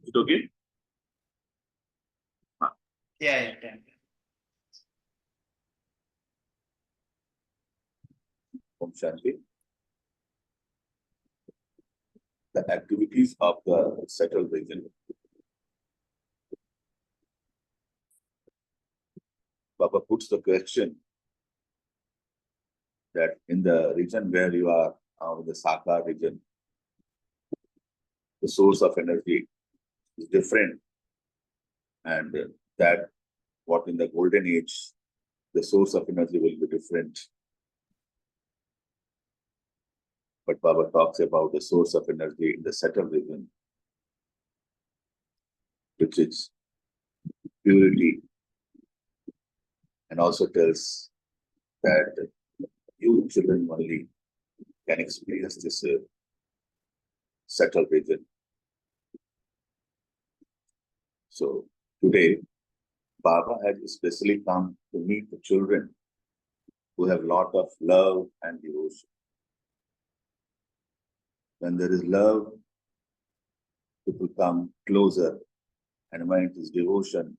Is it okay? Yeah. Om Shanti. The activities of the settled region. Baba puts the question that in the region where you are, the Sakar region, the source of energy is different, and that what in the golden age, the source of energy will be different. But Baba talks about the source of energy in the settled region, which is purity, and also tells that you children only can experience this settled region. So today, Baba has especially come to meet the children who have a lot of love and devotion. When there is love, people come closer, and when it is devotion,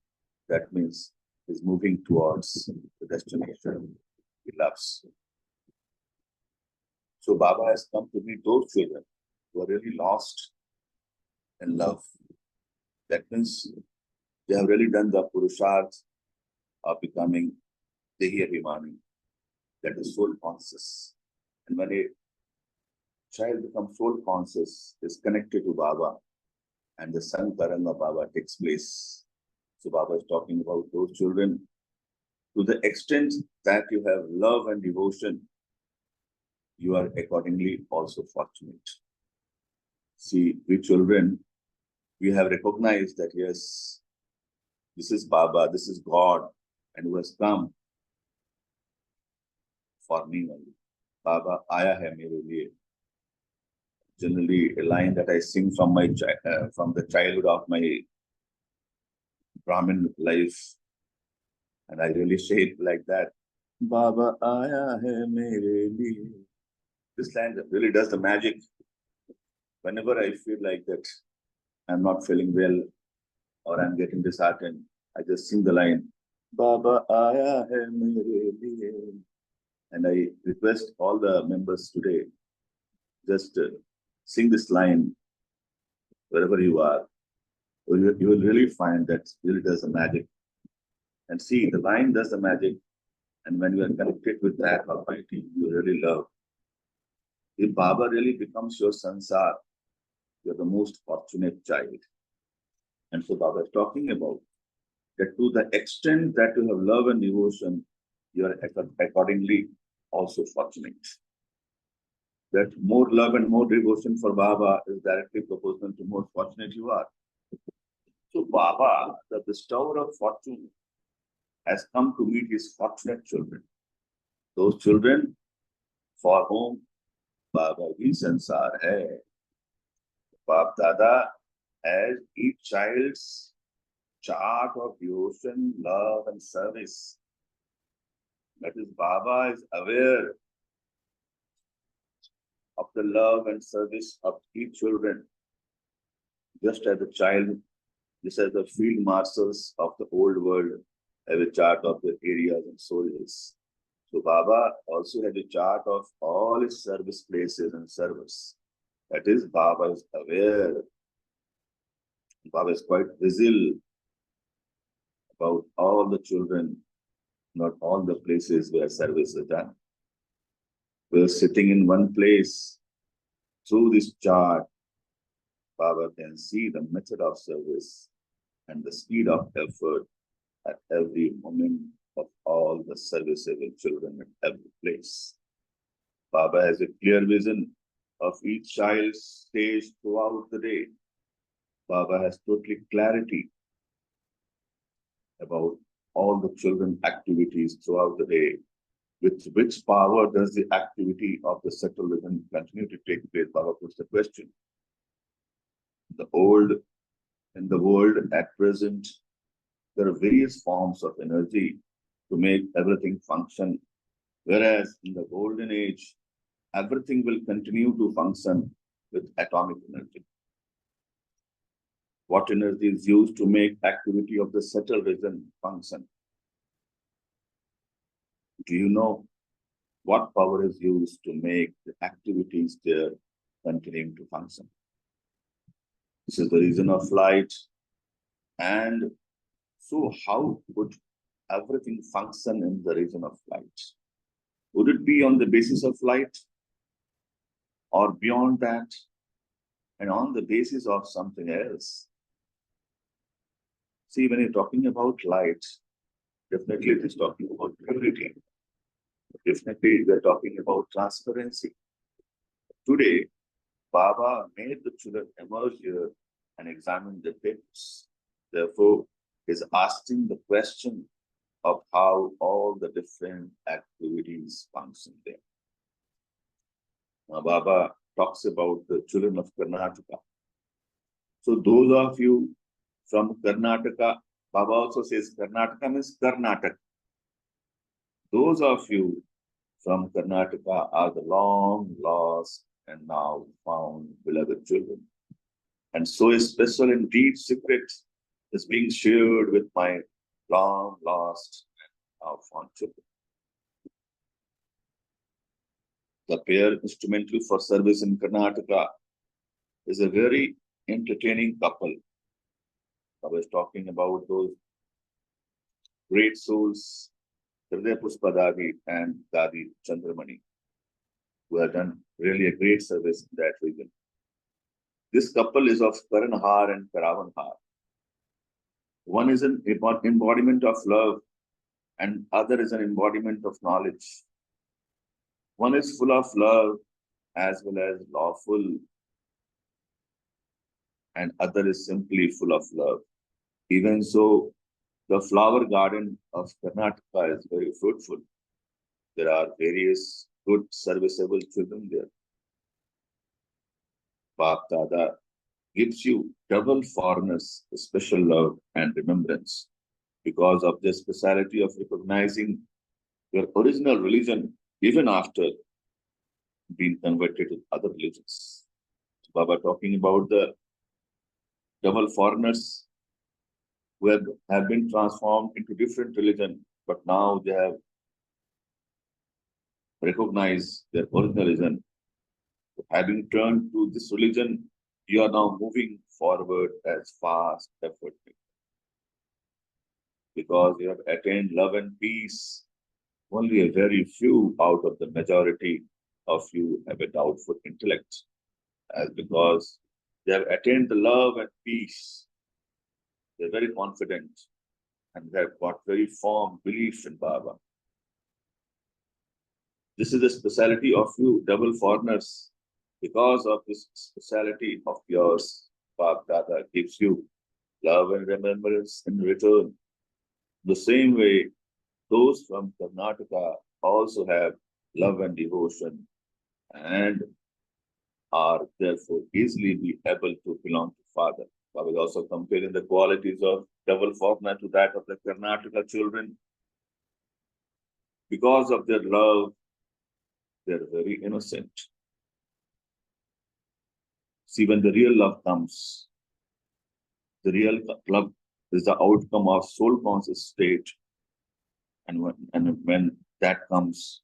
that means is moving towards the destination he loves. So Baba has come to meet those children who are really lost in love. That means they have really done the Purusharth of becoming Dehi Abhimani, that is soul conscious. And when a child becomes soul conscious, is connected to Baba, and the Sankaranga Baba takes place. So Baba is talking about those children. To the extent that you have love and devotion, you are accordingly also fortunate. See, we children, we have recognized that yes, this is Baba, this is God, and who has come for me only. Baba aaya hai mere liye. Generally, a line that I sing from my from the childhood of my Brahmin life, and I really say it like that. Baba aaya hai mere liye. This line really does the magic. Whenever I feel like that I'm not feeling well or I'm getting disheartened, I just sing the line, Baba aaya hai mere liye. And I request all the members today, just sing this line wherever you are. You will really find that really does the magic. And see, the line does the magic. And when you are connected with that Almighty, you really love. If Baba really becomes your sansar, you're the most fortunate child. And so Baba is talking about that to the extent that you have love and devotion, you are accordingly also fortunate. That more love and more devotion for Baba is directly proportional to more fortunate you are. So Baba, the bestower of fortune, has come to meet his fortunate children. Those children for whom Baba hi sansar hai. Bap Dada has each child's chart of devotion, love and service. That is, Baba is aware of the love and service of each children. Just as a child, just as the field marshals of the old world have a chart of the areas and soldiers. So Baba also has a chart of all his service places and servers. That is, Baba is aware. Baba is quite vigilant about all the children, not all the places where service is done. We're sitting in one place. Through this chart, Baba can see the method of service and the speed of effort at every moment of all the serviceable children at every place. Baba has a clear vision of each child's stage throughout the day. Baba has totally clarity about all the children's activities throughout the day. With which power does the activity of the settled within continue to take place? Baba puts the question. In the world at present, there are various forms of energy to make everything function. Whereas in the golden age, everything will continue to function with atomic energy. What energy is used to make activity of the subtle reason function? Do you know what power is used to make the activities there continuing to function? This is the reason of light. And so how would everything function in the region of light? Would it be on the basis of light or beyond that and on the basis of something else? See, when you're talking about light, definitely it is talking about purity. Definitely we're talking about transparency. Today, Baba made the children emerge here and examine the depths. Therefore, is asking the question of how all the different activities function there. Now, Baba talks about the children of Karnataka. So those of you from Karnataka, Baba also says Karnataka means Karnataka. Those of you from Karnataka are the long lost and now found beloved children. And so a special and deep secret is being shared with my long lost and now found children. The pair instrumental for service in Karnataka is a very entertaining couple. I was talking about those great souls, Hridaya Puspadadi and Dadi Chandramani, who have done really a great service in that region. This couple is of Karanhar and Karavanhar. One is an embodiment of love and other is an embodiment of knowledge. One is full of love as well as lawful, and other is simply full of love. Even so, the flower garden of Karnataka is very fruitful. There are various good serviceable children there. Bap Dada gives you double foreigners, special love and remembrance because of the speciality of recognizing your original religion even after being converted to other religions. Baba talking about the double foreigners who have been transformed into different religion, but now they have recognized their original religion. Having turned to this religion, you are now moving forward as fast effortlessly. Because you have attained love and peace, only a very few out of the majority of you have a doubtful intellect. As because they have attained the love and peace, they're very confident and they have got very firm belief in Baba. This is the speciality of you double foreigners. Because of this speciality of yours, Baba Dada gives you love and remembrance in return. The same way, those from Karnataka also have love and devotion and are therefore easily be able to belong to Father. Baba is also comparing the qualities of double foreigner to that of the Karnataka children. Because of their love, they are very innocent. See, when the real love comes, the real love is the outcome of soul conscious state. And when that comes,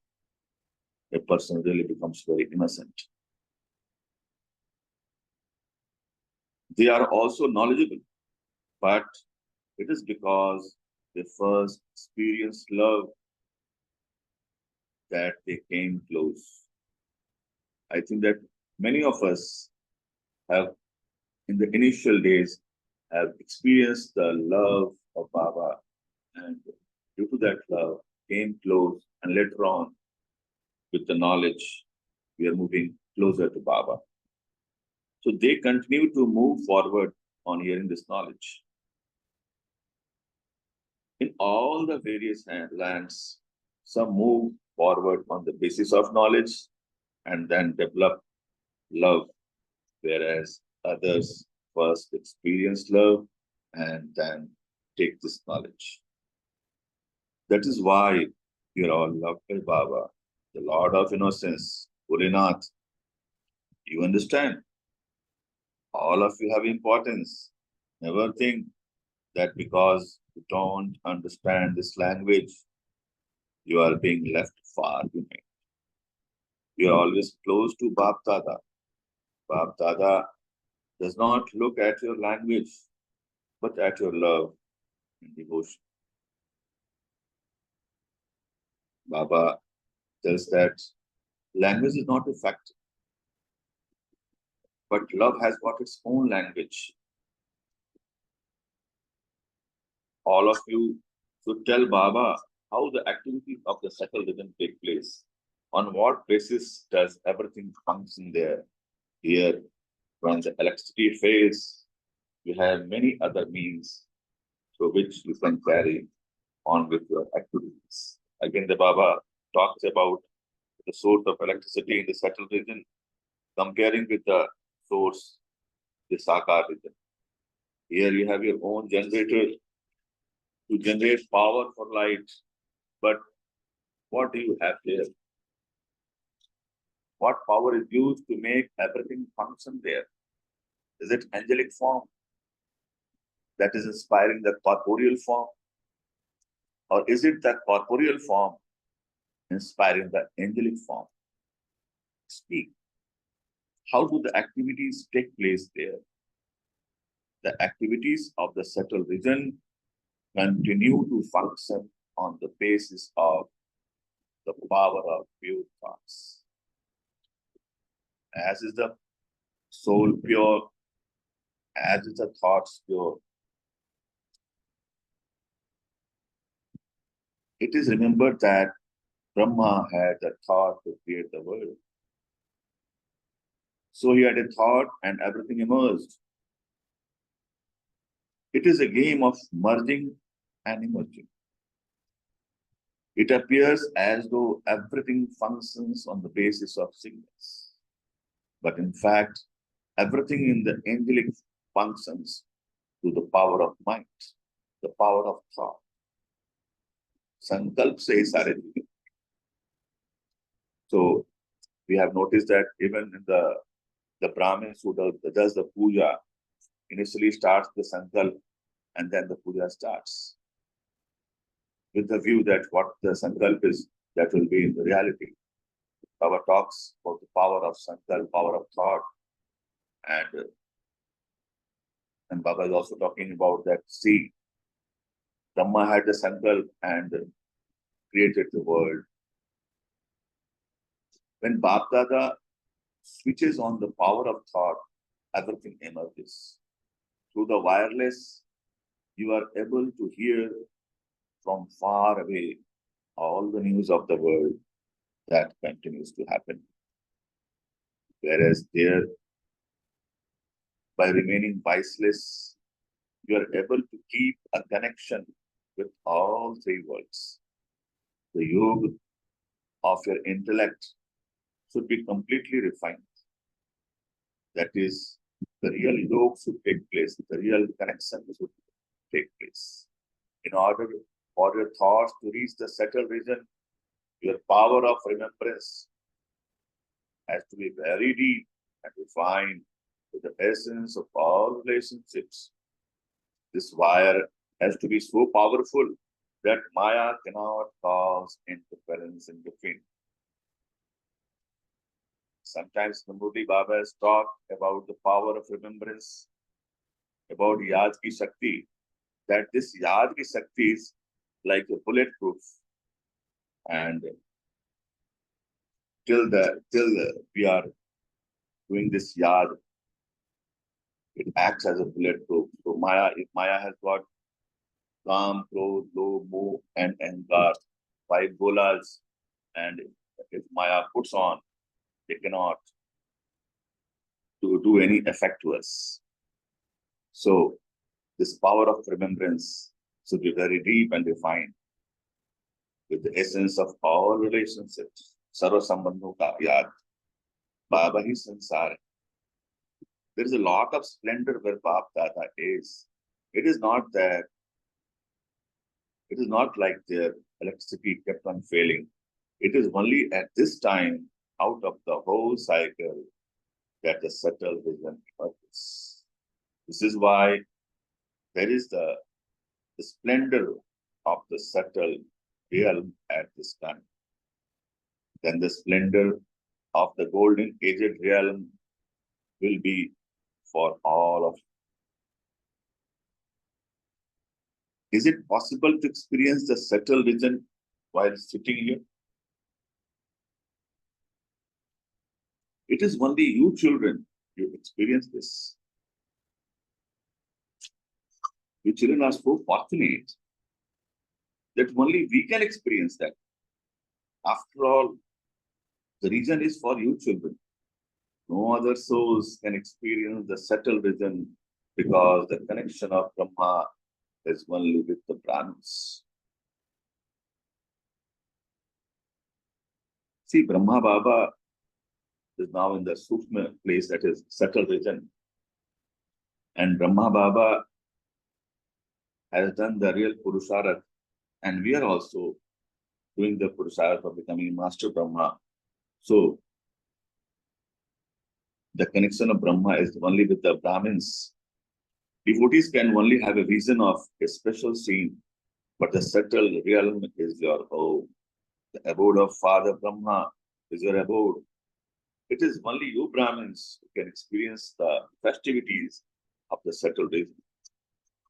a person really becomes very innocent. They are also knowledgeable, but it is because they first experienced love that they came close. I think that many of us have, in the initial days, have experienced the love of Baba, and due to that love, came close, and later on, with the knowledge, we are moving closer to Baba. So they continue to move forward on hearing this knowledge. In all the various lands, some move forward on the basis of knowledge and then develop love, whereas others first experience love and then take this knowledge. That is why you are all loved by Baba, the Lord of Innocence, Bholinath. You understand? All of you have importance Never think that because you don't understand this language, you are being left far behind. You are always close to Bap Dada. Bap Dada does not look at your language, but at your love and devotion. Baba tells that language is not a factor, but love has got its own language. All of you should tell Baba how the activities of the subtle rhythm take place. On what basis does everything function there? Here, when the electricity fails, you have many other means through which you can carry on with your activities. Again, the Baba talks about the source of electricity in the subtle region, comparing with the source, the Sakar region. Here you have your own generator to generate power for light, but what do you have there? What power is used to make everything function there? Is it angelic form that is inspiring the corporeal form? Or is it the corporeal form inspiring the angelic form? Speak. How do the activities take place there? The activities of the subtle region continue to function on the basis of the power of pure thoughts. As is the soul pure, as is the thoughts pure, it is remembered that Brahma had a thought to create the world. So he had a thought and everything emerged. It is a game of merging and emerging. It appears as though everything functions on the basis of signals. But in fact, everything in the angelic functions to the power of mind, the power of thought. Sankalp se sare jige. So we have noticed that even in the Brahmins who does the puja, initially starts the sankalp and then the puja starts. With the view that what the sankalp is, that will be in the reality. Baba talks about the power of sankalp, power of thought, and Baba is also talking about that, see, Brahma had the sankalp and created the world. When Bap Dada switches on the power of thought, everything emerges. Through the wireless, you are able to hear from far away all the news of the world that continues to happen. Whereas there, by remaining voiceless, you are able to keep a connection with all three worlds. The yoga of your intellect should be completely refined. That is, the real yoga should take place, the real connection should take place. In order for your thoughts to reach the subtle region, your power of remembrance has to be very deep and refined with the essence of all relationships. This wire has to be so powerful that Maya cannot cause interference in between. Sometimes Murli Baba has talked about the power of remembrance, about Yad ki Shakti, that this Yad ki Shakti is like a bulletproof. And till we are doing this Yad, it acts as a bulletproof. So if Maya has got Kam, Krodh, Lobh, Moh, and Ahankar, 5 golas, and if Maya puts on, they cannot do any effect to us. So this power of remembrance should be very deep and refined with the essence of all relationships. Sarva sambandho ka yad, Baba hi sansar hai. There is a lot of splendor where Bap Dada is. It is not like their electricity kept on failing. It is only at this time, out of the whole cycle, that the subtle vision emerges. This is why there is the splendor of the subtle realm at this time. Then the splendor of the golden aged realm will be for all of you. Is it possible to experience the subtle vision while sitting here? It is only you children, you experience this. You children are so fortunate that only we can experience that. After all, the reason is for you children. No other souls can experience the subtle vision because the connection of Brahma is only with the Brahmins. See, Brahma Baba is now in the Sukshma place, that is subtle vision. And Brahma Baba has done the real Purusharth, and we are also doing the Purusharth of becoming Master Brahma. So, the connection of Brahma is only with the Brahmins. Devotees can only have a vision of a special scene, but the subtle realm is your home. The abode of Father Brahma is your abode. It is only you Brahmins who can experience the festivities of the subtle vision.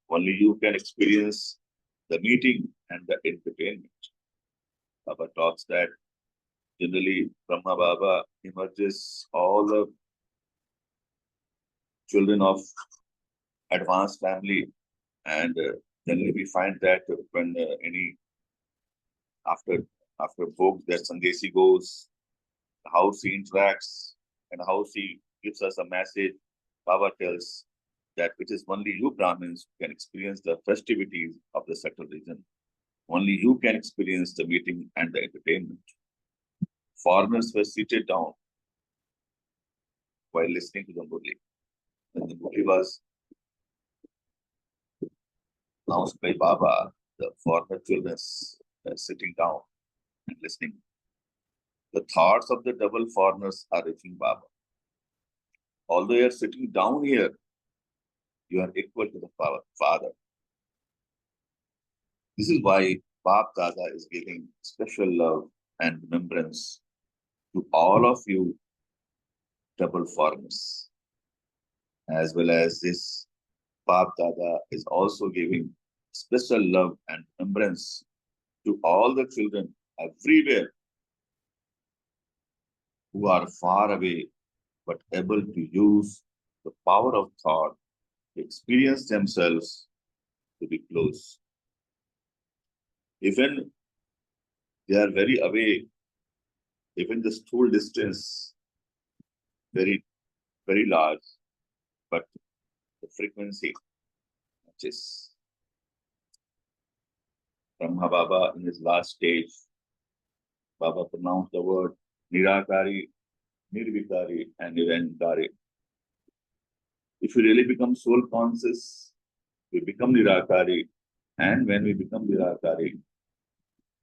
Only you can experience the meeting and the entertainment. Baba talks that generally Brahma Baba emerges all the children of advanced family, and generally we find that when any after Bhog, that Sandesi goes, how he interacts and how he gives us a message. Baba tells that it is only you Brahmins who can experience the festivities of the subtle region. Only you can experience the meeting and the entertainment. Foreigners were seated down while listening to the Murli. When the Murli was announced by Baba, the foreigner children were sitting down and listening. The thoughts of the double foreigners are reaching Baba. Although you are sitting down here, you are equal to the Father. This is why Bab Dada is giving special love and remembrance to all of you double foreigners. As well as this, Bab Dada is also giving special love and remembrance to all the children everywhere who are far away but able to use the power of thought to experience themselves to be close. Even they are very away, even the stool distance very, very large, but the frequency matches. Brahma Baba in his last stage, Baba pronounced the word Nirakari, Nirvikari, and Nirankari. If we really become soul conscious, we become Nirakari, and when we become Nirakari,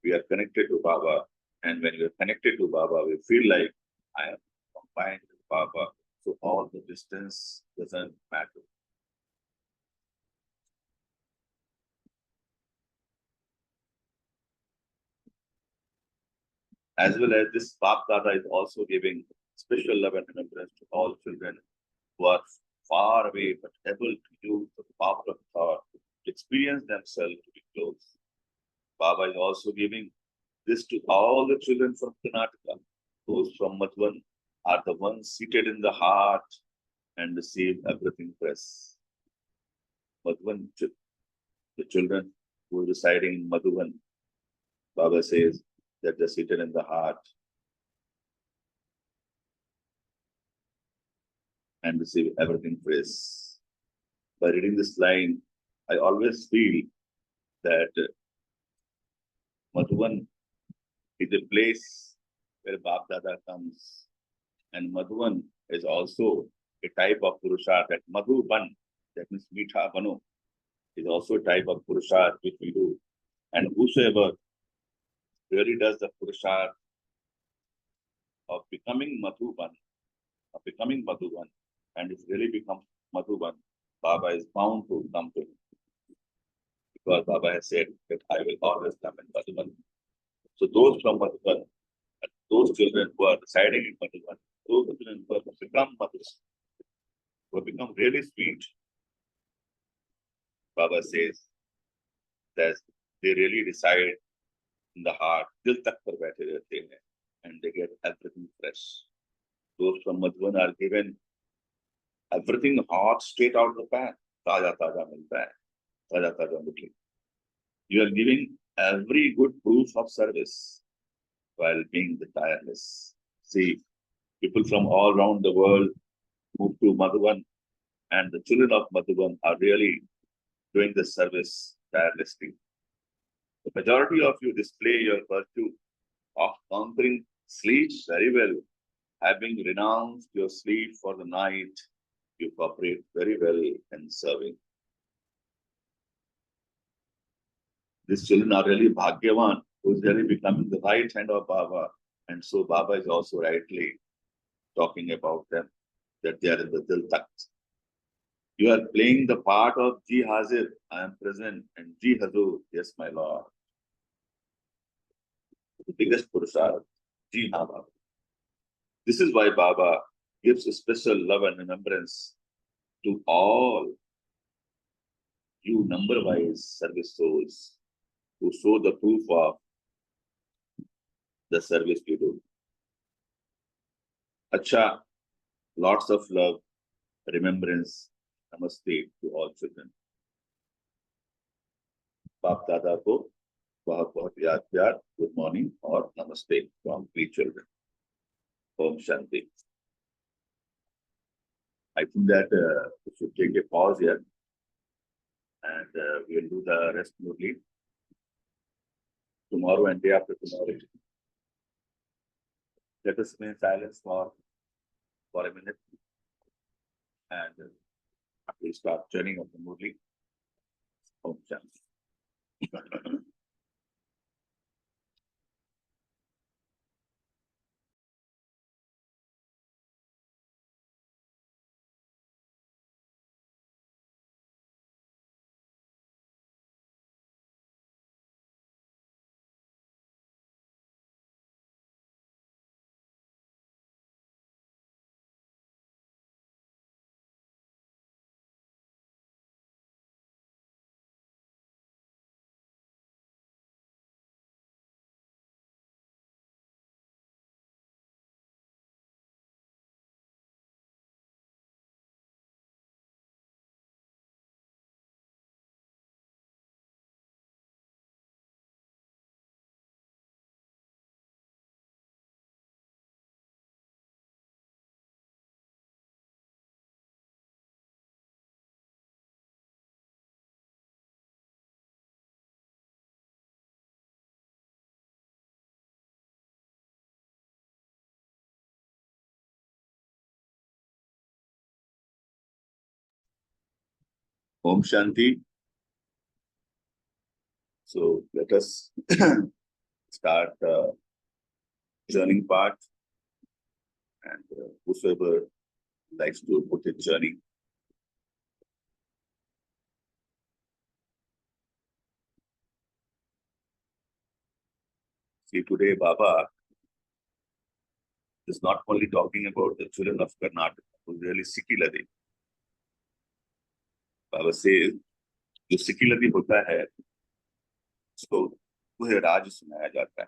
we are connected to Baba, and when we are connected to Baba, we feel like I am combined with Baba, so all the distance doesn't matter. As well as this Bab Dada is also giving special love and remembrance to all children who are far away but able to use the power of thought to experience themselves to be close. Baba is also giving this to all the children from Karnataka. Those from Madhuban are the ones seated in the heart and receive everything press. Madhuban, the children who are residing in Madhuban, Baba says that they're seated in the heart and receive everything praise. By reading this line, I always feel that Madhuban is a place where Bab Dada comes, and Madhuban is also a type of Purusharth. That Madhuban, that means Mitha Banu, is also a type of Purusharth which we do. And whosoever really does the Purusharth of becoming Madhuban, and if really becomes Madhuban, Baba is bound to come to him. Because Baba has said that I will always come in Madhuban. So those from Madhuban, those children who are residing in Madhuban, those children who have become Madhus, who have become really sweet, Baba says that they really reside in the heart, dil tak par baithe rehte hain, and they get everything fresh. Those from Madhuban are given everything hot straight out of the pan. Taja taja milta hai, taja taja murli. You are giving every good proof of service while being the tireless. See, people from all around the world move to Madhuban, and the children of Madhuban are really doing the service tirelessly. The majority of you display your virtue of conquering sleep very well. Having renounced your sleep for the night, you cooperate very well in serving. These children are really Bhagyavan, who is really becoming the right hand of Baba. And so Baba is also rightly talking about them, that they are in the Dil Takht. You are playing the part of Ji Hazir, I am present, and Ji Hazur, yes, my Lord. The biggest Purusharth, Ji Ha Baba. This is why Baba gives a special love and remembrance to all you number-wise service souls who show the proof of the service you do. Acha, lots of love, remembrance, namaste to all children. बाप दादा को बहुत बहुत याद प्यार, good morning और namaste from three children. Om Shanti. I think that we should take a pause here, and we will do the rest Murli tomorrow and day after tomorrow. Let us remain silent for a minute, and we start churning of the Murli. Om Shanti. Om Shanti. So let us start the journeying part, and whosoever likes to put a journey. See, today Baba is not only talking about the children of Karnataka, who really Sikhi Ladi. Baba says, जो सिक्की लदी होता है, उसको वह राज सुनाया जाता है.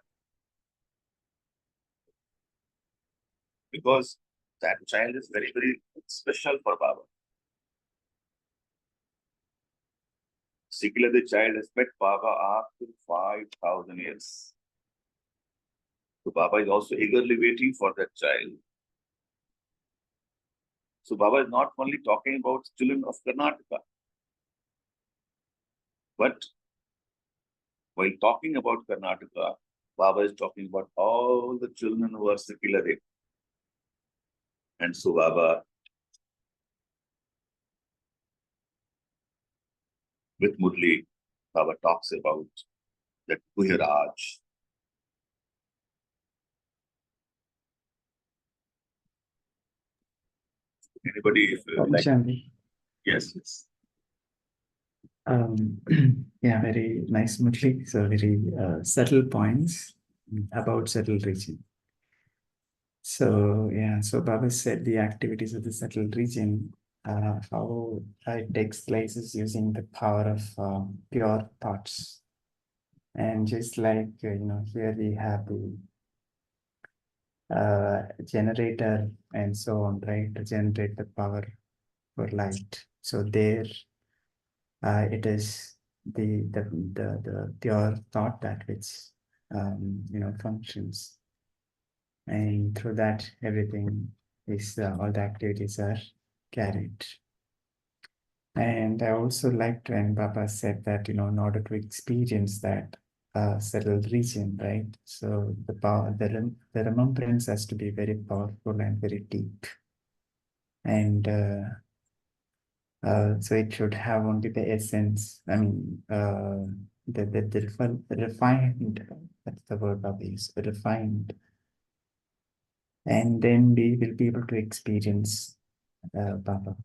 Because that child is very, very special for Baba. Sikhi Ladi child has met Baba after 5,000 years. So Baba is also eagerly waiting for that child. So Baba is not only talking about children of Karnataka, but while talking about Karnataka, Baba is talking about all the children who are Sikhi Ladi. And so Baba, with Murli, Baba talks about that Raj. Anybody? If, like, yes, yes. Yeah, very nice, Murli. So very subtle points about subtle region. So yeah, so Baba said the activities of the subtle region, how it takes place is using the power of pure thoughts. And just like, here we have the generator and so on, right, to generate the power for light. So there it is the pure thought that which functions, and through that everything is all the activities are carried. And I also liked when Baba said that, in order to experience that settled region, right? So the power, the remembrance has to be very powerful and very deep. And so it should have only the essence. I mean, the refined, that's the word Baba used, the refined. And then we will be able to experience Baba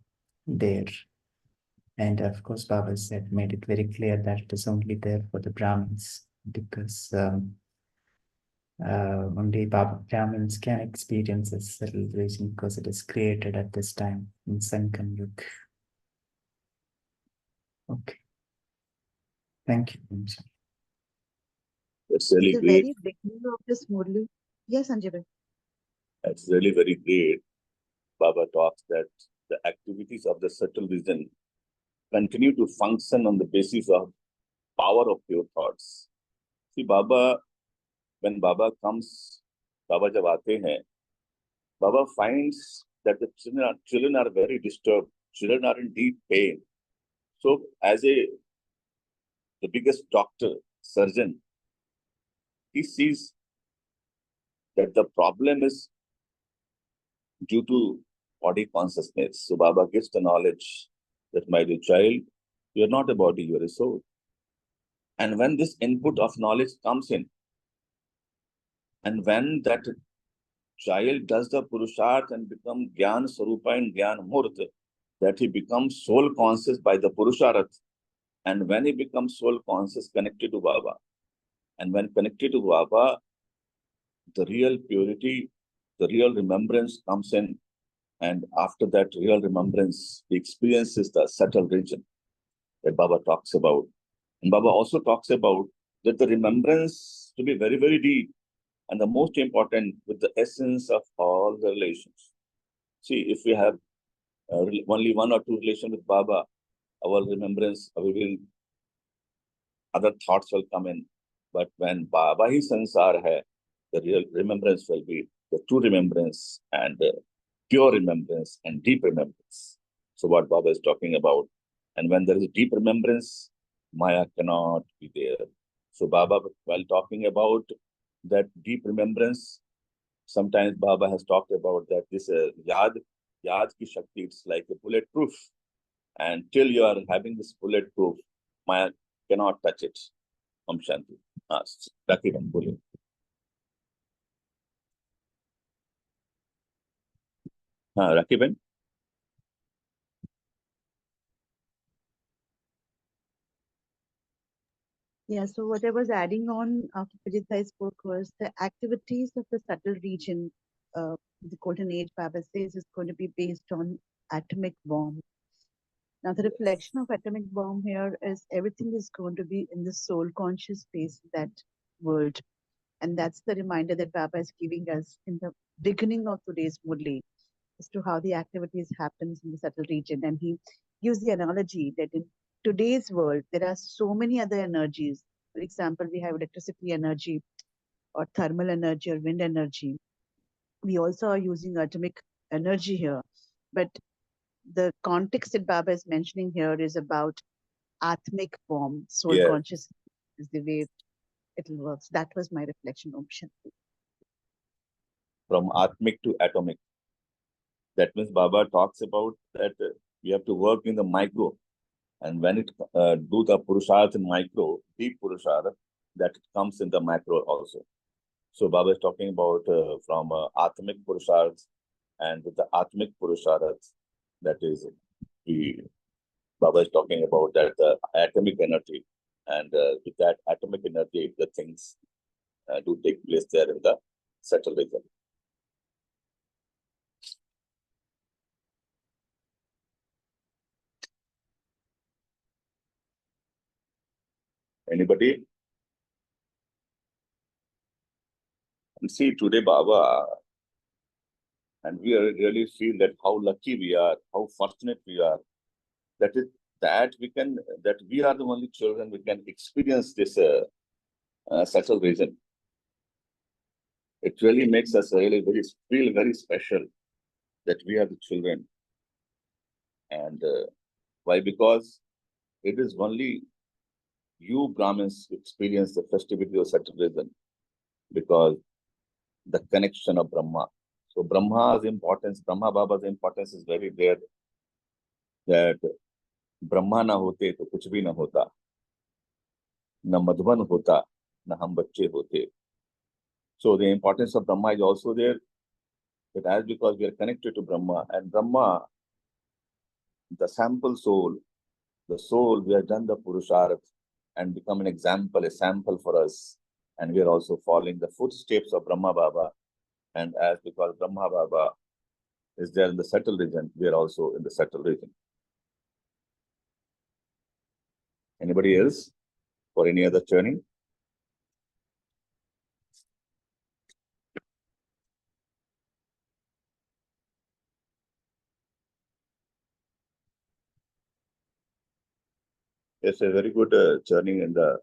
there. And of course, Baba said, made it very clear that it is only there for the Brahmins, because only Brahmins can experience this settled region because it is created at this time in Sankam Yuga. Okay. Thank you. It's really The great. very beginning of this Murli. Yes, Sanjay. It's really very great. Baba talks that the activities of the subtle vision continue to function on the basis of power of pure thoughts. See, Baba, when Baba comes, Baba jab aate hain, Baba finds that the children are very disturbed. Children are in deep pain. So, as the biggest doctor, surgeon, he sees that the problem is due to body consciousness. So Baba gives the knowledge that, my dear child, you are not a body, you are a soul. And when this input of knowledge comes in, and when that child does the Purusharth and become Gyan Sarupa and Gyan Murta, that he becomes soul conscious by the Purusharth. And when he becomes soul conscious, connected to Baba, and when connected to Baba, the real purity, the real remembrance comes in. And after that real remembrance, he experiences the subtle region that Baba talks about. And Baba also talks about that the remembrance to be very, very deep, and the most important, with the essence of all the relations. See, if we have only one or two relation with Baba, our remembrance, other thoughts will come in. But when Baba hi sansar hai, the real remembrance will be the true remembrance and pure remembrance and deep remembrance. So what Baba is talking about. And when there is deep remembrance, Maya cannot be there. So Baba, while talking about that deep remembrance, sometimes Baba has talked about that this yad ki shakti, it's like a bulletproof. And till you are having this bulletproof, Maya cannot touch it. Om Shanti. Raki Ban bole. Raki Ben. Yeah, so what I was adding on after Pujita spoke was the activities of the subtle region, the golden age, Baba says, is going to be based on atomic bomb. Now, the reflection of atomic bomb here is everything is going to be in the soul conscious space, that world. And that's the reminder that Baba is giving us in the beginning of today's Murli as to how the activities happens in the subtle region. And he gives the analogy that in today's world, there are so many other energies. For example, we have electricity energy or thermal energy or wind energy. We also are using atomic energy here. But the context that Baba is mentioning here is about Atmic bomb, soul Yes. consciousness is the way it works. That was my reflection, Om Shanti. From Atmic to atomic. That means Baba talks about that we have to work in the micro. And when it do the Purusharth in micro, deep Purusharth, that it comes in the macro also. So Baba is talking about from Atmic Purusharth, and with the Atmic Purusharth, that is we Baba is talking about that the atomic energy, and with that atomic energy, the things do take place there in the subtle region. Anybody? And see, today, Baba, and we really feel that how lucky we are, how fortunate we are, that is that we are the only children we can experience this subtle region. It really makes us really feel very special that we are the children. And why? Because it is only you Brahmins experience the festivity of subtle region, because the connection of Brahma. So Brahma Baba's importance is very there, that Brahma ना होते तो कुछ भी ना होता, न मधुबन होता, न हम बच्चे होते. So the importance of Brahma is also there, that as because we are connected to Brahma, and Brahma, the sample soul, the soul, we have done the Purusharth and become an example, a sample for us, and we are also following the footsteps of Brahma Baba. And as because Brahma Baba is there in the subtle region, we are also in the subtle region. Anybody else for any other churning? Yes, a very good churning in the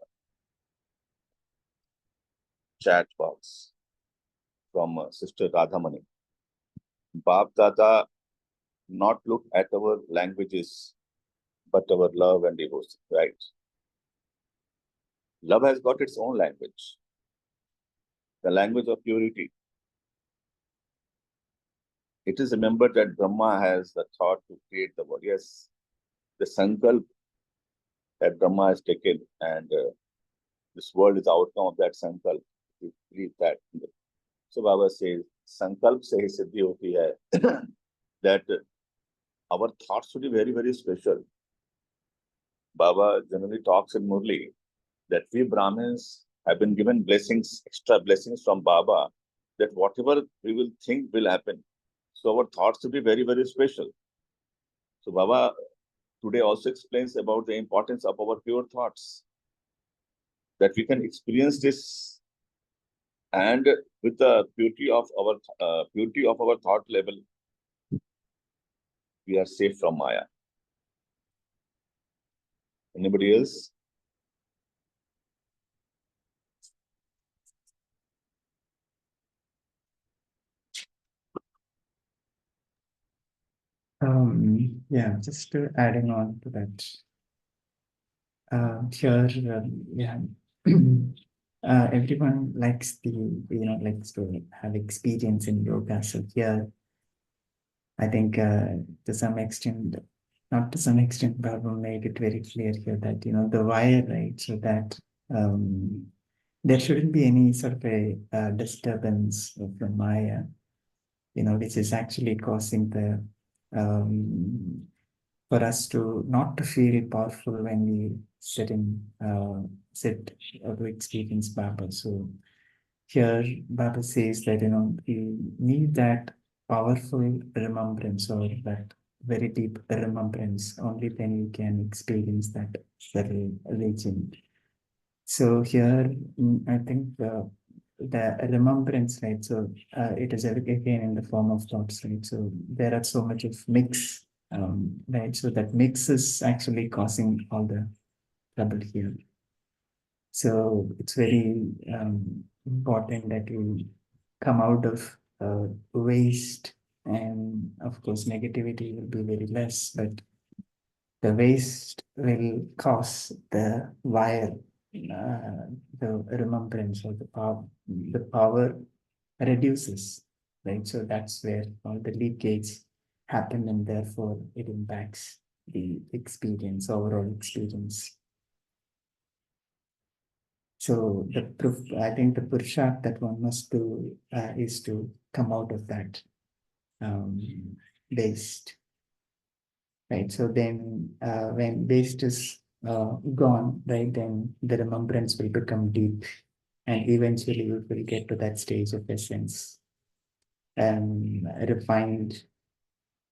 chat box from Sister Radhamani. Bab Dada not look at our languages, but our love and devotion, right? Love has got its own language, the language of purity. It is remembered that Brahma has the thought to create the world. Yes, the sankalp that Brahma has taken, and this world is the outcome of that sankalp. We believe that. So Baba says, sankalp se hi siddhi hoti hai, that our thoughts should be very, very special. Baba generally talks in Murli that we Brahmins have been given blessings, extra blessings from Baba, that whatever we will think will happen. So our thoughts should be very, very special. So Baba today also explains about the importance of our pure thoughts, that we can experience this, and with the purity of our thought level, we are safe from Maya. Anybody else? Yeah, just adding on to that. Here, yeah, everyone likes likes to have experience in yoga. So here, I think to some extent, not to some extent, Baba made it very clear here that the wire, right? So that there shouldn't be any sort of a disturbance of the Maya, which is actually causing the for us to not to feel powerful when we sit or to experience Baba. So here Baba says that we need that powerful remembrance, or that very deep remembrance. Only then we can experience that subtle region. So here I think the remembrance, right? So it is again in the form of thoughts, right? So there are so much of mix, right? So that mix is actually causing all the trouble here. So it's very important that we come out of waste, and of course negativity will be very less, but the waste will cause the wire, the remembrance, or the power reduces, right? So that's where all the leakage happen, and therefore it impacts the experience, overall experience. So the proof, I think the purusharth that one must do is to come out of that waste. right? So then when waste is gone, right, then the remembrance will become deep, and eventually we will get to that stage of essence, refined,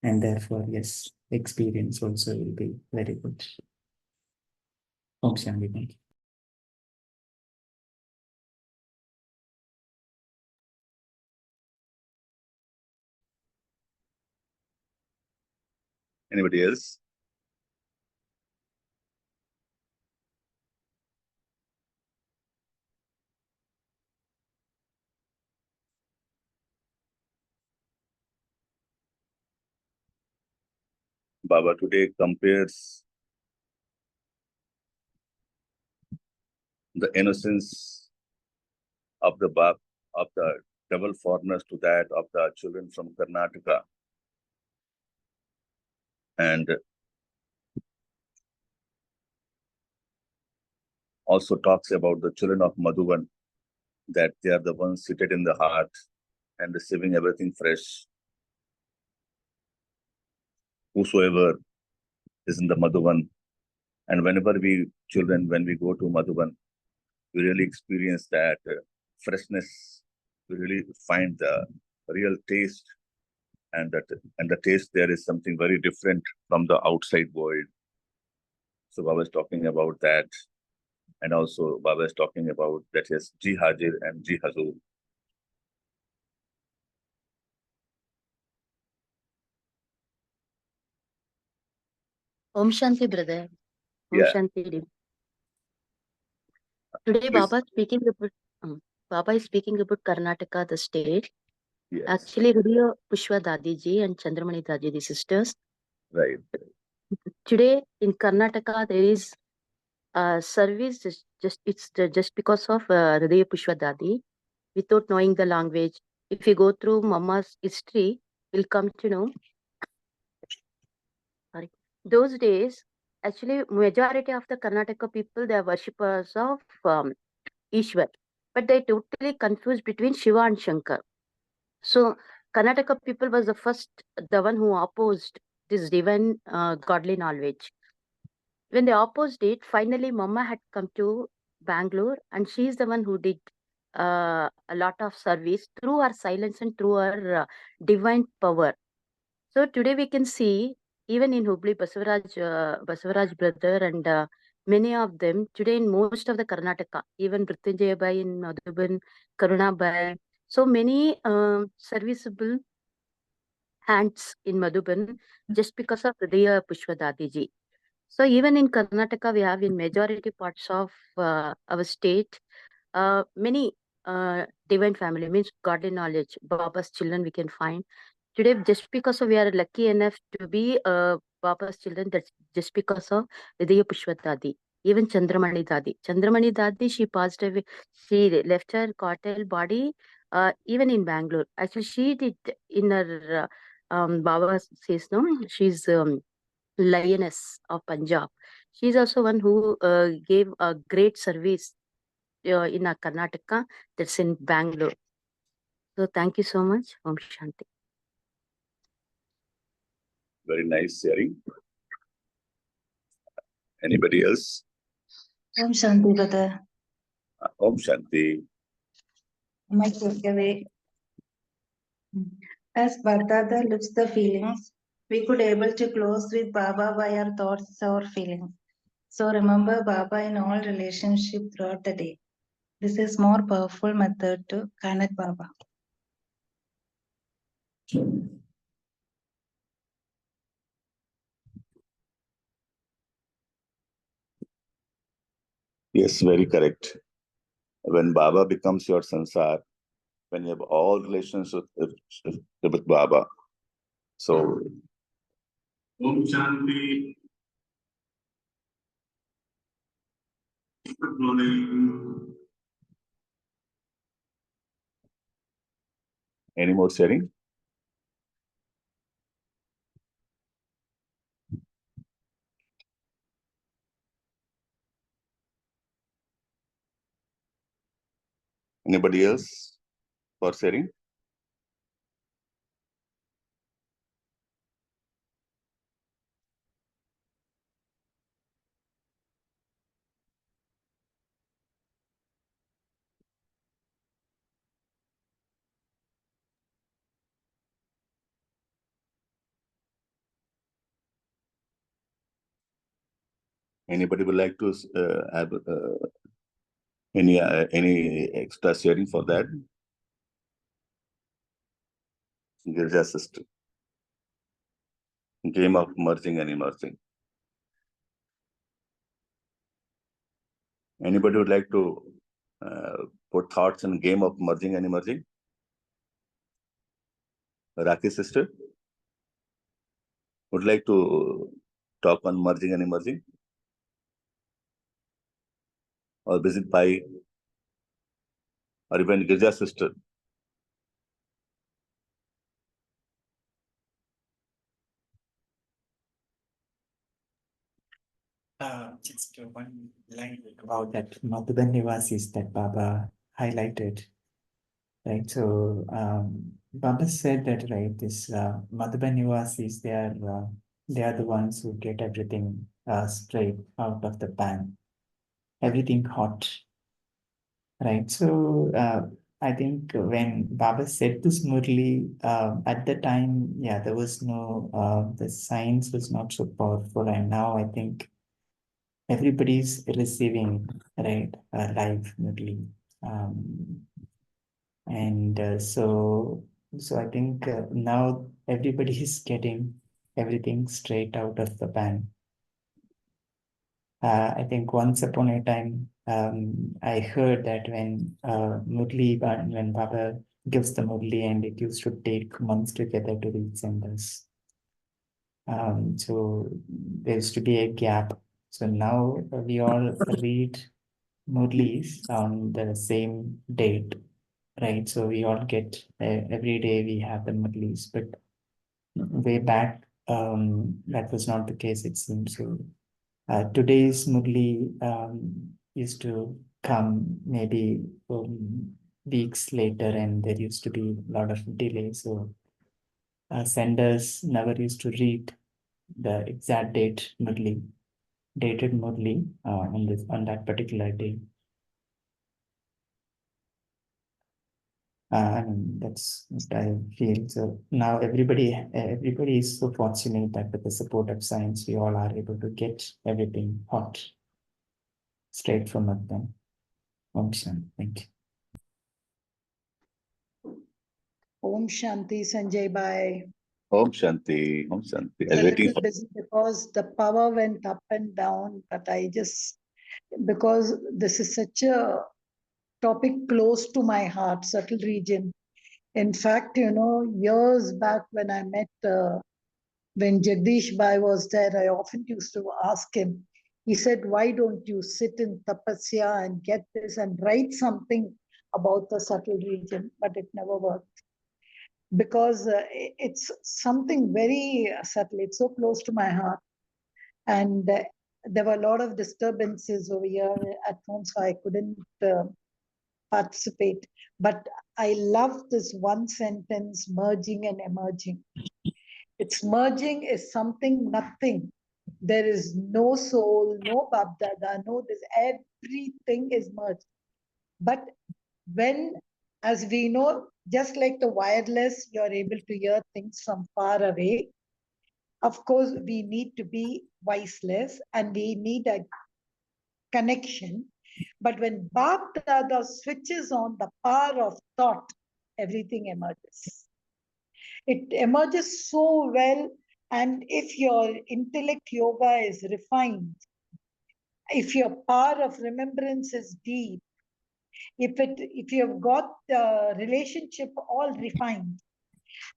and therefore, yes, experience also will be very good. Om Shanti. Thank you. Anybody else? Baba today compares the innocence of the double foreigners to that of the children from Karnataka, and also talks about the children of Madhuban, that they are the ones seated in the heart and receiving everything fresh. Whosoever is in the Madhuban, and whenever we children, when we go to Madhuban, we really experience that freshness. We really find the real taste, and the taste there is something very different from the outside world. So Baba is talking about that, and also Baba is talking about that is Ji Hajir and Ji Hazur. Om Shanti, brother. Om Yeah. Shanti. Today, Please. Baba is speaking about Karnataka, the state. Yes. Actually, Hridiya Pushpa Dadiji and Chandramani Dadiji, the sisters. Right. Today in Karnataka, there is a service just because of Hridiya Pushpa Dadi, without knowing the language. If you go through Mama's history, we'll come to know. Sorry. Those days, actually, majority of the Karnataka people, they are worshippers of Ishwar, but they totally confused between Shiva and Shankar. So Karnataka people was the one who opposed this divine godly knowledge. When they opposed it, finally Mama had come to Bangalore, and she is the one who did a lot of service through her silence and through her divine power. So today we can see, even in Hubli, Basavaraj brother and many of them, today in most of the Karnataka, even Mrityunjaya Bai in Madhuban, Karuna Bai, so many serviceable hands in Madhuban just because of Hridiya Pushpa Dadiji. So even in Karnataka, we have in majority parts of our state, many divine family, means godly knowledge, Baba's children we can find. Today, just because we are lucky enough to be Baba's children, that's just because of Hridiya Pushpa Dadi. Even Chandramani Dadi. Chandramani Dadi, she passed away. She left her corporeal body even in Bangalore. Actually, she did in her, Baba says, no, she's lioness of Punjab. She's also one who gave a great service in Karnataka, that's in Bangalore. So thank you so much. Om Shanti. Very nice sharing. Anybody else? Om Shanti, brother. Om Shanti. My takeaway. As Bardada looks the feelings, we could able to close with Baba by our thoughts, our feelings. So remember Baba in all relationship throughout the day. This is more powerful method to connect Baba. Yes, very correct. When Baba becomes your sansar, when you have all relations with Baba. So, Om Shanti. Good morning. Any more sharing? Anybody else for sharing? Anybody would like to have any extra sharing for that? Girja sister. Game of merging and emerging. Anybody would like to put thoughts in game of merging and emerging? Raki sister would like to talk on merging and emerging? Or visit Pai? Or even Girja sister? Just one line about that Madhuban Nivasis that Baba highlighted, right? So Baba said that, right, this Madhuban Nivasis, they are the ones who get everything straight out of the pan, everything hot, right? So I think when Baba said this Murli, at the time, yeah, there was no, the science was not so powerful, and now I think everybody's receiving, right, live Murli. And so I think now everybody is getting everything straight out of the pan. I think once upon a time, I heard that when Murli, when Baba gives the Murli, and it used to take months together to reach centers. So there used to be a gap. So now we all read Murlis on the same date, right? So we all get every day we have the Murlis, but way back that was not the case, it seems. So today's Murli used to come maybe weeks later, and there used to be a lot of delay. So senders never used to read the exact dated Murli on that particular day. And that's what I feel. So now everybody is so fortunate that with the support of science, we all are able to get everything hot straight from them. Om Shanti. Thank you. Om Shanti, Sanjay Bhai. Om Shanti. Om Shanti. A I'm waiting little for busy because the power went up and down, but because this is such a topic close to my heart, subtle region. In fact, years back when I met, when Jagdish Bhai was there, I often used to ask him, he said, why don't you sit in tapasya and get this and write something about the subtle region? But it never worked. Because it's something very subtle. It's so close to my heart. And there were a lot of disturbances over here at home, so I couldn't participate. But I love this one sentence, merging and emerging. It's merging is something, nothing. There is no soul, no Babdada, no this, everything is merged. But when, as we know, just like the wireless, you're able to hear things from far away. Of course, we need to be voiceless and we need a connection. But when Bab Dada switches on the power of thought, everything emerges. It emerges so well. And if your intellect yoga is refined, if your power of remembrance is deep, if you've got the relationship all refined,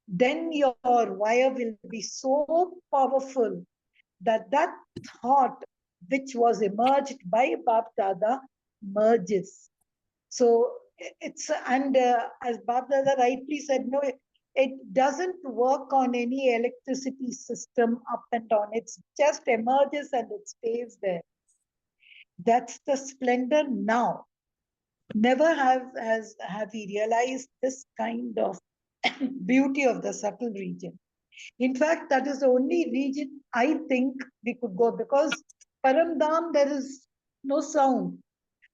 then your wire will be so powerful that that thought which was emerged by Bab Dada merges. So it's, and as Bab Dada rightly said, no, it doesn't work on any electricity system up and down. It just emerges and it stays there. That's the splendor now. Never have we realized this kind of beauty of the subtle region. In fact, that is the only region I think we could go, because Paramdam, there is no sound.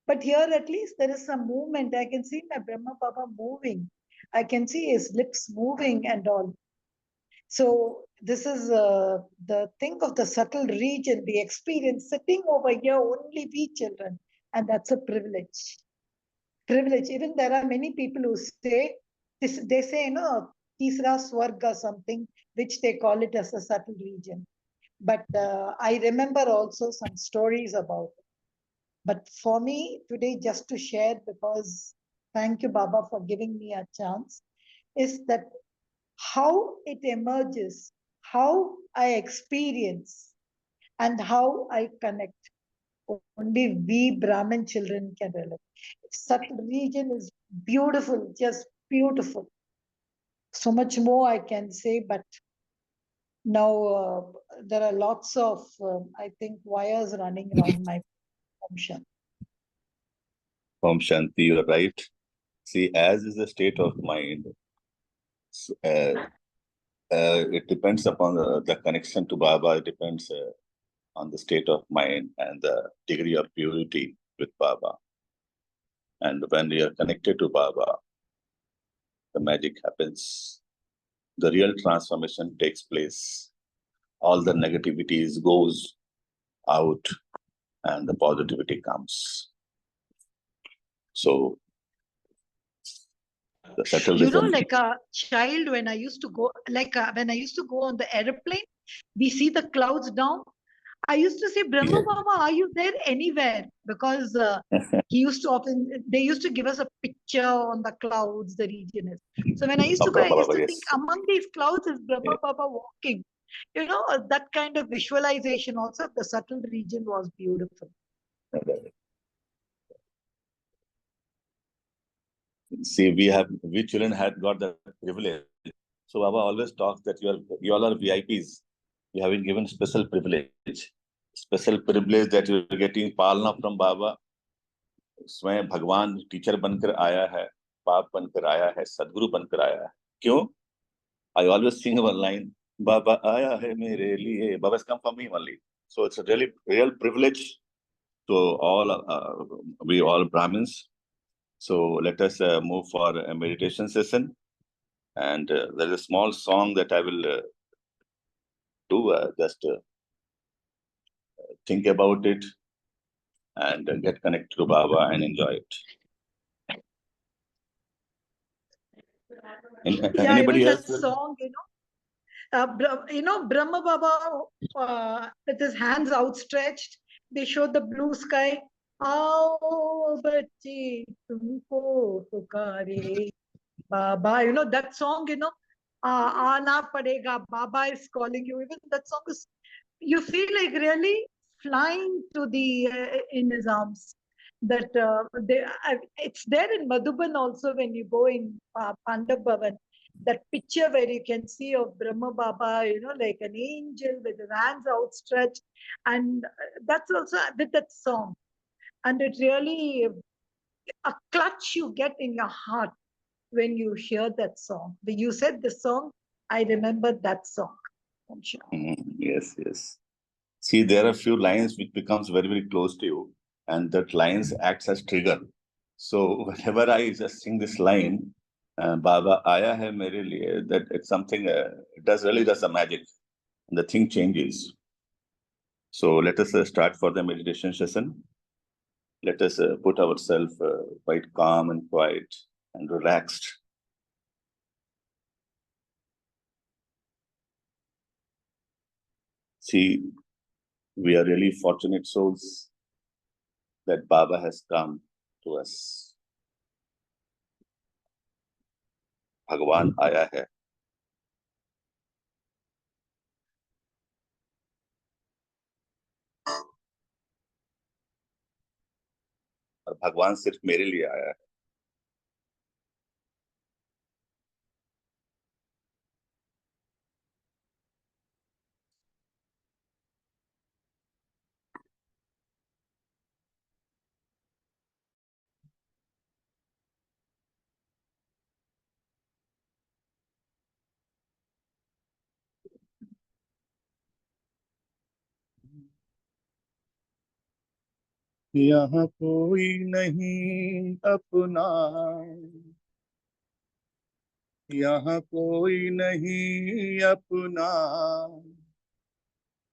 But here at least there is some movement. I can see my Brahma Baba moving. I can see his lips moving and all. So this is the thing of the subtle region, the experience sitting over here, only we children, and that's a privilege. Privilege. Even there are many people who say this. They say, Tisra Swarga something, which they call it as a subtle region. But I remember also some stories about it. But for me today, just to share, because thank you, Baba, for giving me a chance, is that how it emerges, how I experience, and how I connect. Only we Brahmin children can relate. Subtle region is beautiful, just beautiful. So much more I can say, but now there are lots of, I think, wires running around my function. Om Shanti, you're right. See, as is the state of mind, it depends upon the connection to Baba. It depends on the state of mind and the degree of purity with Baba. And when we are connected to Baba, the magic happens. The real transformation takes place. All the negativities goes out and the positivity comes. So the subtleism. Like a child, when I used to go, when I used to go on the airplane, we see the clouds down. I used to say, Brahma Baba, are you there anywhere? Because he used to they used to give us a picture on the clouds, the region is. So when I used to go, I used to think among these clouds is Brahma Baba walking. That kind of visualization also of the subtle region was beautiful. See, we children had got the privilege. So Baba always talks that you all are VIPs. You have been given special privilege that you are getting palna from Baba. स्वयं भगवान teacher बनकर आया है, बाप बनकर आया है, सदगुरु बनकर आया है. क्यों? I always sing one line, Baba आया है मेरे लिए. Baba has come for me only. So it's a really real privilege to all, we all Brahmins. So let us move for a meditation session. And there is a small song that I will do. Just think about it and get connected to Baba and enjoy it. Anybody else? That song, Brahma Baba with his hands outstretched, they showed the blue sky. Aao bachche tumko pukare Baba, that song, Aana padega, Baba is calling you. Even that song is, you feel like really flying to the in his arms. That it's there in Madhuban also when you go in Pandav Bhavan. That picture where you can see of Brahma Baba, like an angel with his hands outstretched, and that's also with that song. And it really a clutch you get in your heart when you hear that song. When you said the song, I remember that song. I'm sure. Yes. See, there are a few lines which becomes very, very close to you, and that lines acts as trigger. So whenever I just sing this line, Baba Aaya Hai Mere Liye, that it's something, it really does a magic. And the thing changes. So let us start for the meditation session. Let us put ourselves quite calm and quiet and relaxed. See, we are really fortunate souls that Baba has come to us. भगवान आया है. और भगवान सिर्फ मेरे लिए आया है. यहाँ कोई नहीं अपना, यहाँ कोई नहीं अपना,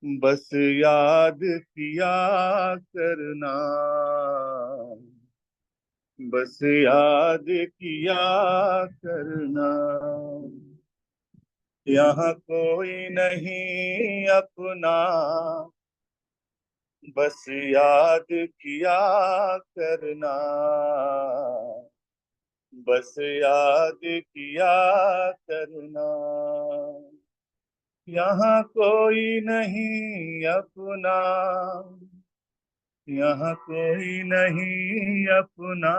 बस याद किया करना, बस याद किया करना। यहाँ कोई नहीं अपना, बस याद किया करना, बस याद किया करना। यहाँ कोई नहीं अपना, यहाँ कोई नहीं अपना,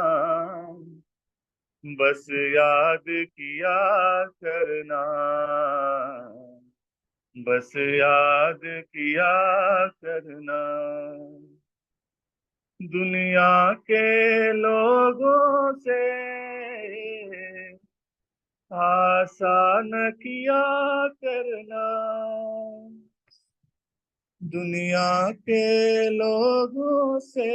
बस याद किया करना, बस याद किया करना। दुनिया के लोगों से आसान किया करना, दुनिया के लोगों से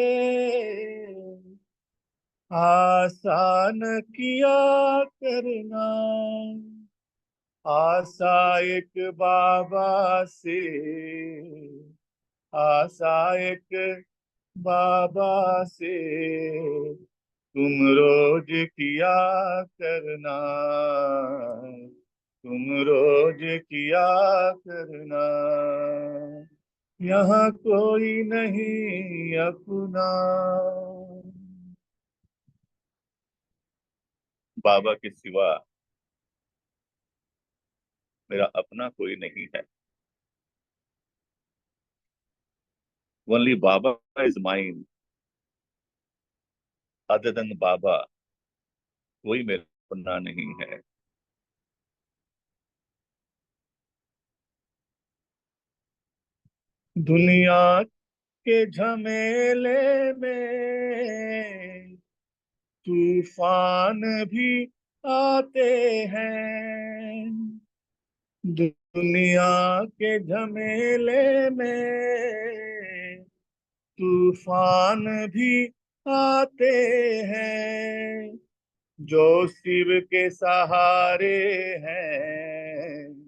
आसान किया करना। आशा एक बाबा से, आशा एक बाबा से तुम रोज किया करना, तुम रोज किया करना। यहाँ कोई नहीं अपना। बाबा के सिवा मेरा अपना कोई नहीं है। Only Baba is mine. Other than Baba, कोई मेरा अपना नहीं है। दुनिया के झमेले में तूफान भी आते हैं, दुनिया के झमेले में तूफान भी आते हैं। जो शिव के सहारे हैं,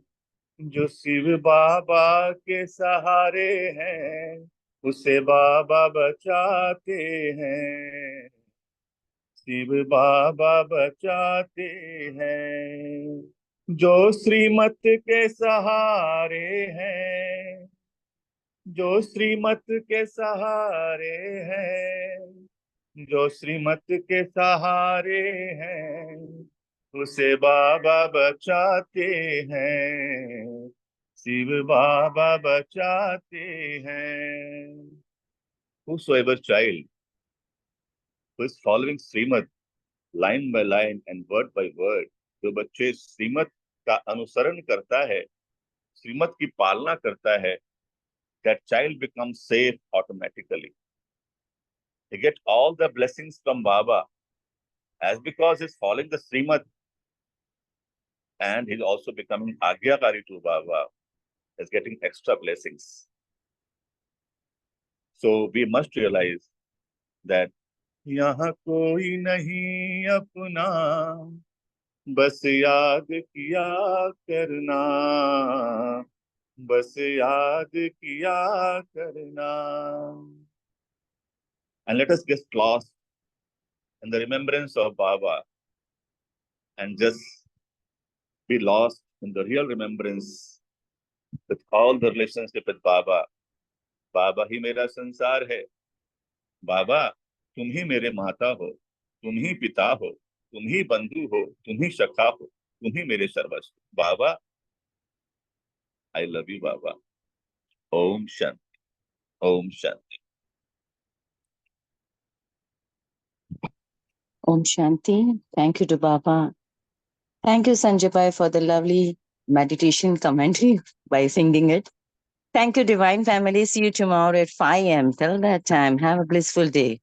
जो शिव बाबा के सहारे हैं, उसे बाबा बचाते हैं, शिव बाबा बचाते हैं। जो श्रीमत के सहारे हैं, जो श्रीमत के सहारे हैं, जो श्रीमत के सहारे हैं, उसे बाबा बचाते हैं, शिव बाबा बचाते हैं। Whosoever child who is following Srimad line by line and word by word, जो बच्चे श्रीमत का अनुसरण करता है, श्रीमत की पालना करता है, that child becomes safe automatically. He gets all the blessings from Baba as because he's following the Srimad, and he's also becoming Agyakari to Baba, is getting extra blessings. So we must realize that यहाँ कोई नहीं अपना, बस याद किया करना, बस याद किया करना. And let us get lost in the remembrance of Baba and just be lost in the real remembrance with all the relationship with Baba. बाबा ही मेरा संसार है, बाबा तुम ही मेरे माता हो, तुम ही पिता हो, तुम ही बंधु हो, तुम ही सखा हो, तुम ही मेरे सर्वस्व. बाबा, I love you, Baba. Om Shanti. Om Shanti. Om Shanti. Thank you to Baba. Thank you, Sanjay Bhai, for the lovely meditation commentary by singing it. Thank you, Divine Family. See you tomorrow at 5 a.m. Till that time, have a blissful day.